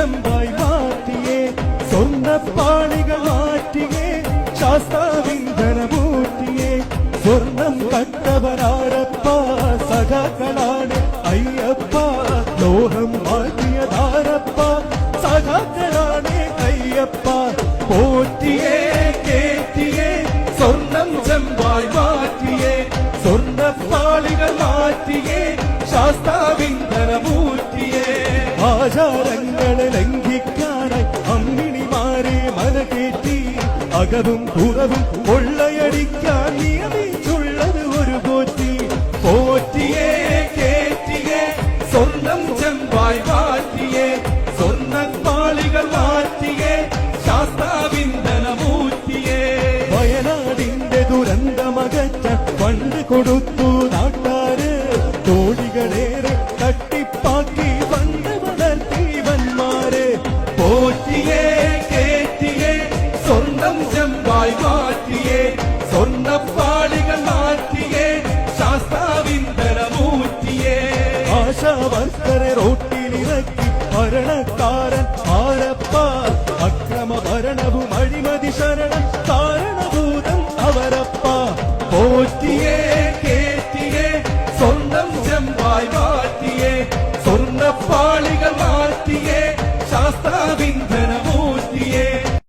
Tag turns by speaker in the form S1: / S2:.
S1: ചെമ്പായി മാറ്റിയേ സ്വർണ്ണപ്പാളികൾ മാറ്റിയേ ശാസ്താവിന്ധനമൂട്ടിയേ സ്വർണം കട്ടവരാരപ്പ സഖാക്കളാണ് അയ്യപ്പ ലോഹം മാറ്റിയതാരപ്പ സഖാക്കളാണ് അയ്യപ്പ പോറ്റിയേ കേറ്റിയേ സ്വർണം ചെമ്പായി മാറ്റിയേ സ്വർണ്ണപ്പാളികൾ മാറ്റിയേ ശാസ്താവിന്ധനമൂർത്തിയേ ആചാരങ്ങളെ ലംഘിക്കാനായി അമ്മിണിമാരെ മനകേറ്റി അകവും പുറവും കൊള്ളയടിക്കാൻ നിയമിച്ചുള്ളത് ഒരു പോറ്റി പോറ്റിയേ കേറ്റിയേ സ്വർണം ചെമ്പായി മാറ്റിയേ സ്വർണ്ണപ്പാളികൾ മാറ്റിയേ ശാസ്താവിന്ധനമൂർത്തിയേ വയനാടിന്റെ ദുരന്തമകറ്റ ഫണ്ട് കൊടുത്തു നാട്ടാര് കോടികളേറെ തട്ടിപ്പാക്കി ഫണ്ട് വളർത്തിവന്മാര് പോറ്റിയേ കേറ്റിയേ സ്വർണം ചെമ്പായി മാറ്റിയേ സ്വർണ്ണപ്പാളികൾ മാറ്റിയേ ശാസ്താവിന്ധനമൂർത്തിയേ ആശാവർക്കറെ റോട്ടിലിറക്കി ഭരണക്കാരൻ ആരപ്പ അക്രമ ഭരണവും അഴിമതി ശരണം കാരണഭൂതം അവരപ്പ പോറ്റിയേ കേറ്റിയേ സ്വർണം ചെമ്പായി മാറ്റിയേ സ്വർണ്ണപ്പാളി